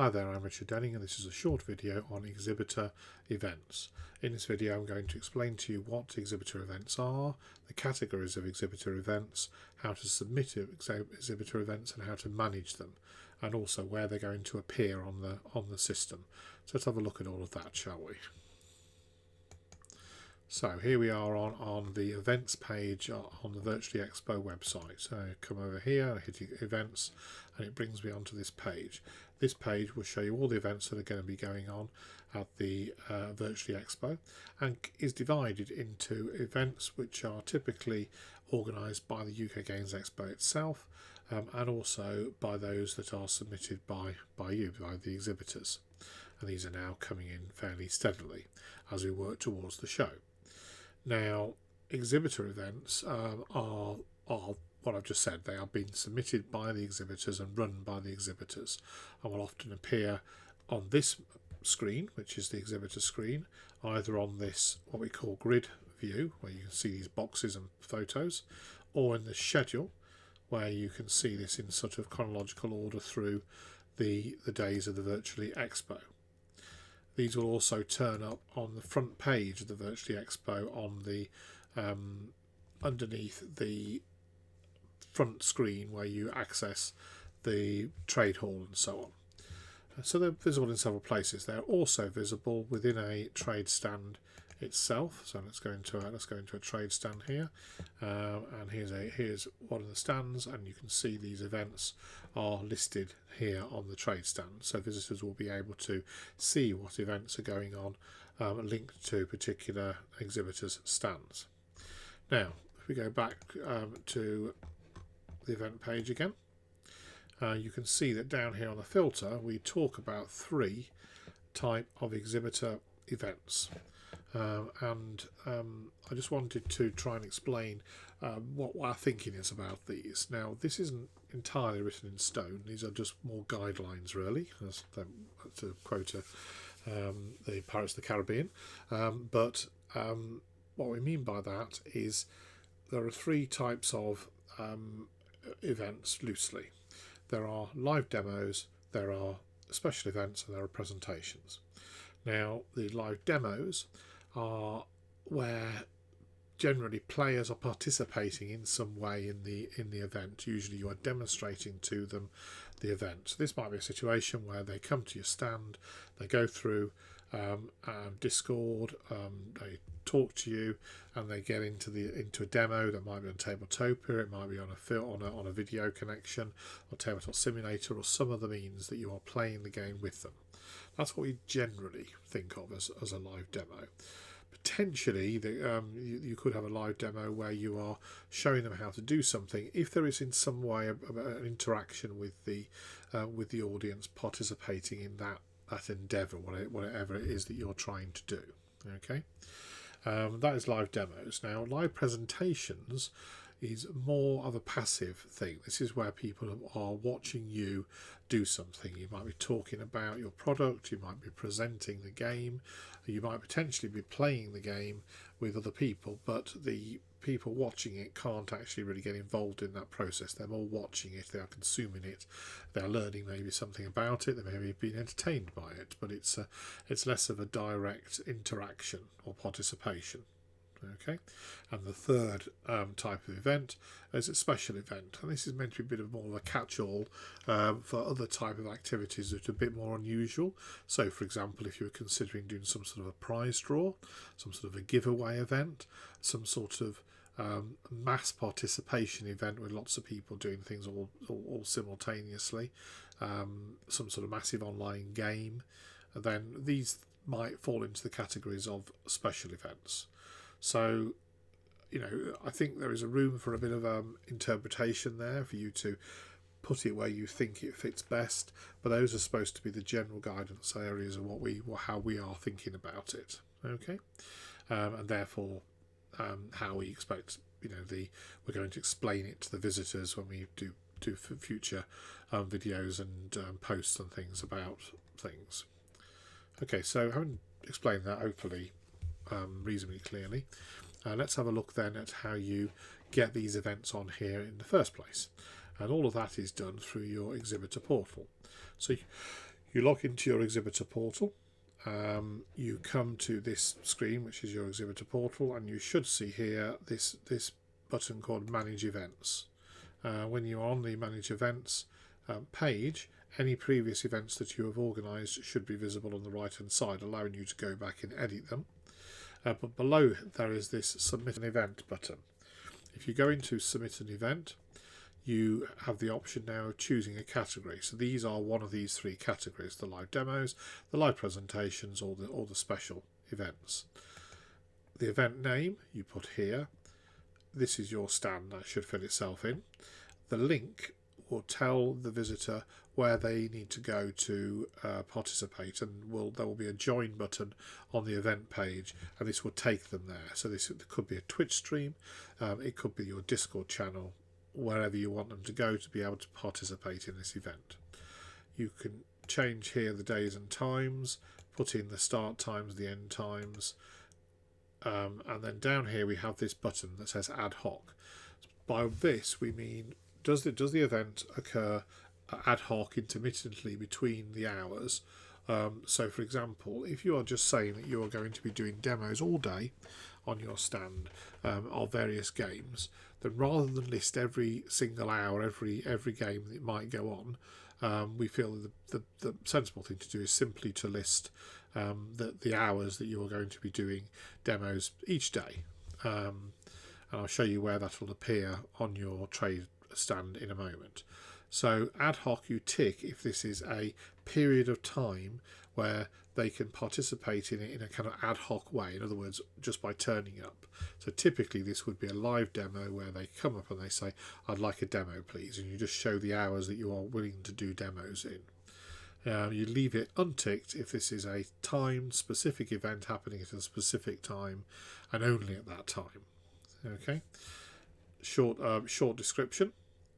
Hi there, I'm Richard Denning and this is a short video on EXhibitor Events. In this video I'm going to explain to you what EXhibitor Events are, the categories of EXhibitor Events, how to submit EXhibitor Events and how to manage them, and also where they're going to appear on the system. So let's have a look at all of that, shall we? So here we are on the events page on the Virtually Expo website. So I come over here, I hit events, and it brings me onto this page. This page will show you all the events that are going to be going on at the Virtually Expo, and is divided into events which are typically organised by the UK Games Expo itself, and also by those that are submitted by you, by the exhibitors. And these are now coming in fairly steadily as we work towards the show. Now, exhibitor events are what I've just said. They are being submitted by the exhibitors and run by the exhibitors, and will often appear on this screen, which is the exhibitor screen, either on this what we call grid view, where you can see these boxes and photos, or in the schedule, where you can see this in sort of chronological order through the days of the Virtually Expo. These will also turn up on the front page of the Virtually Expo on the underneath the front screen where you access the trade hall and so on. So they're visible in several places. They're also visible within a trade stand itself. So let's go into a trade stand here, and here's one of the stands, and you can see these events are listed here on the trade stand. So visitors will be able to see what events are going on, linked to particular exhibitors' stands. Now, if we go back to the event page again, you can see that down here on the filter we talk about 3 type of exhibitor events. I just wanted to try and explain what our thinking is about these. Now, this isn't entirely written in stone. These are just more guidelines, really, as to quote the Pirates of the Caribbean. But what we mean by that is there are 3 types of events loosely. There are live demos, there are special events, and there are presentations. Now, the live demos are where generally players are participating in some way in the event. Usually you are demonstrating to them the event. So this might be a situation where they come to your stand, they go through Discord, they talk to you, and they get into a demo. That might be on Tabletopia, it might be on a video connection, or Tabletop Simulator, or some other means that you are playing the game with them. That's what we generally think of as a live demo. Potentially, you could have a live demo where you are showing them how to do something, if there is in some way an interaction with the audience participating in that endeavour, whatever it is that you're trying to do. Okay, that is live demos. Now, live presentations is more of a passive thing. This is where people are watching you do something. You might be talking about your product, you might be presenting the game, you might potentially be playing the game with other people, but the people watching it can't actually really get involved in that process. They're more watching it, they are consuming it, they're learning maybe something about it, they may be being entertained by it, but it's less of a direct interaction or participation. Okay, and the third type of event is a special event, and this is meant to be a bit of more of a catch-all for other type of activities that are a bit more unusual. So, for example, if you were considering doing some sort of a prize draw, some sort of a giveaway event, some sort of mass participation event with lots of people doing things all simultaneously, some sort of massive online game, then these might fall into the categories of special events. So, I think there is a room for a bit of interpretation there for you to put it where you think it fits best, but those are supposed to be the general guidance areas of how we are thinking about it. Okay, and therefore how we expect we're going to explain it to the visitors when we do future videos and posts and things about things. Okay, so having explained that hopefully reasonably clearly, let's have a look then at how you get these events on here in the first place, and all of that is done through your exhibitor portal. So You log into your exhibitor portal. You come to this screen, which is your exhibitor portal, and you should see here this button called Manage Events. When you're on the Manage Events page, any previous events that you have organised should be visible on the right hand side, allowing you to go back and edit them. But below there is this Submit an Event button. If you go into Submit an Event, you have the option now of choosing a category. So these are one of these three categories: the live demos, the live presentations, or the special events. The event name you put here. This is your stand, that should fill itself in. The link will tell the visitor where they need to go to participate, and there will be a join button on the event page, and this will take them there. So this could be a Twitch stream, it could be your Discord channel, wherever you want them to go to be able to participate in this event. You can change here the days and times, put in the start times, the end times, and then down here we have this button that says ad hoc. By this we mean, does the event occur ad hoc, intermittently between the hours? So for example, if you are just saying that you are going to be doing demos all day on your stand of various games, then rather than list every single hour, every game that might go on, we feel that the sensible thing to do is simply to list the hours that you are going to be doing demos each day. And I'll show you where that will appear on your trade stand in a moment. So ad hoc you tick if this is a period of time where they can participate in it in a kind of ad hoc way, in other words, just by turning up. So typically this would be a live demo where they come up and they say, I'd like a demo please, and you just show the hours that you are willing to do demos in. You leave it unticked if this is a timed specific event happening at a specific time and only at that time. Okay. Short description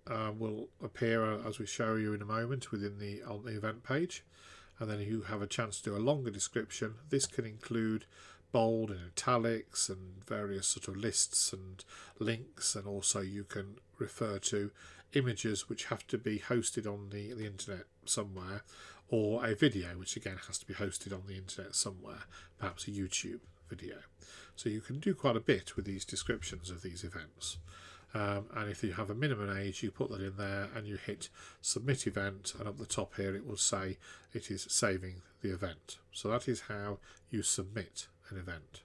will appear as we show you in a moment on the event page, and then you have a chance to do a longer description. This can include bold and italics and various sort of lists and links, and also you can refer to images which have to be hosted on the internet somewhere, or a video which again has to be hosted on the internet somewhere, perhaps a YouTube video. So you can do quite a bit with these descriptions of these events. And if you have a minimum age, you put that in there and you hit submit event, and up the top here it will say it is saving the event. So that is how you submit an event.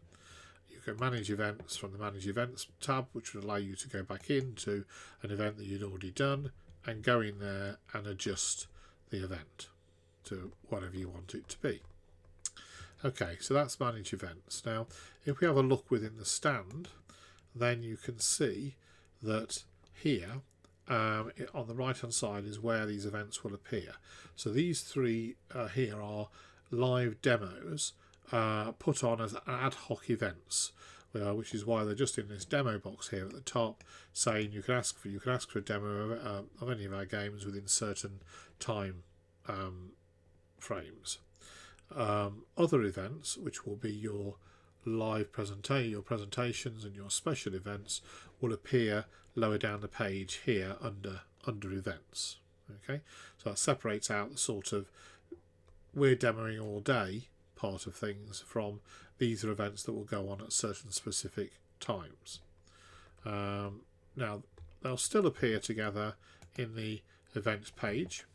You can manage events from the Manage Events tab, which would allow you to go back into an event that you'd already done and go in there and adjust the event to whatever you want it to be. Okay, so that's Manage Events. Now if we have a look within the stand, then you can see that here on the right hand side is where these events will appear. So these three here are live demos put on as ad hoc events, which is why they're just in this demo box here at the top, saying you can ask for a demo of any of our games within certain time frames. Other events, which will be your live presentations and your special events, will appear lower down the page here under events. Okay, so that separates out the sort of we're demoing all day part of things from these are events that will go on at certain specific times. Now they'll still appear together in the events page,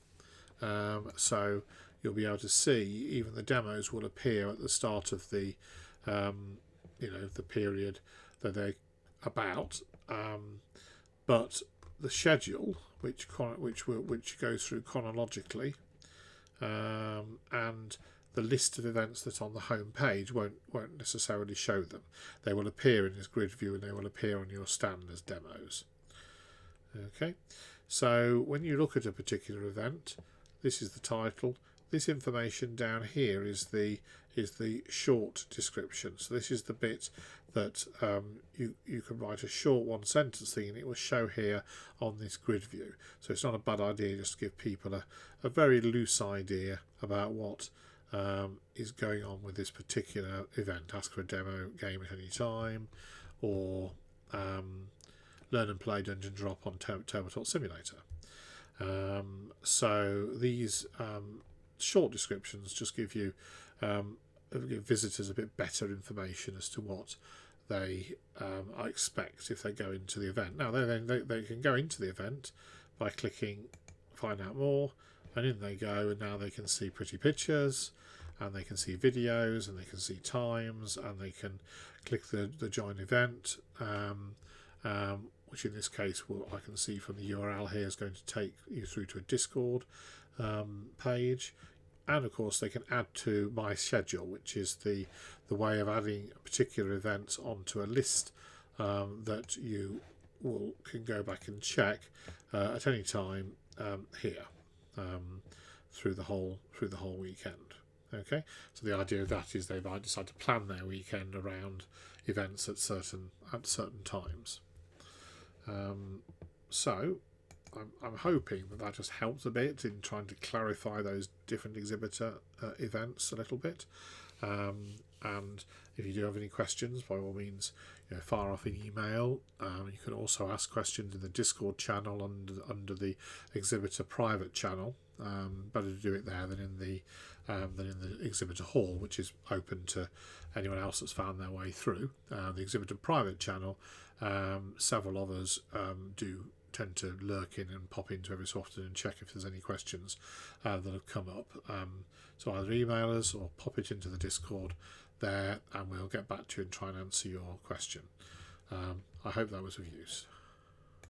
so you'll be able to see even the demos will appear at the start of the the period that they're about, but the schedule, which goes through chronologically, and the list of events that's on the home page won't necessarily show them. They will appear in this grid view and they will appear on your stand as demos. Okay, so when you look at a particular event, this is the title. This information down here is the short description. So this is the bit that you can write a short one sentence thing and it will show here on this grid view. So it's not a bad idea just to give people a very loose idea about what is going on with this particular event. Ask for a demo game at any time, or learn and play Dungeon Drop on Tabletop Simulator. So these short descriptions just give you give visitors a bit better information as to what they expect if they go into the event. Now they can go into the event by clicking find out more, and in they go, and now they can see pretty pictures, and they can see videos, and they can see times, and they can click the join event, which in this case I can see from the URL here is going to take you through to a Discord page. And of course they can add to my schedule, which is the way of adding particular events onto a list that you can go back and check at any time here through the whole weekend. Okay, so the idea of that is they might decide to plan their weekend around events at certain times. So I'm hoping that just helps a bit in trying to clarify those different exhibitor events a little bit. And if you do have any questions, by all means, fire off an email. You can also ask questions in the Discord channel under the exhibitor private channel. Better to do it there than in the exhibitor hall, which is open to anyone else that's found their way through. The exhibitor private channel, several of us do tend to lurk in and pop into every so often and check if there's any questions that have come up. So either email us or pop it into the Discord there, and we'll get back to you and try and answer your question. I hope that was of use.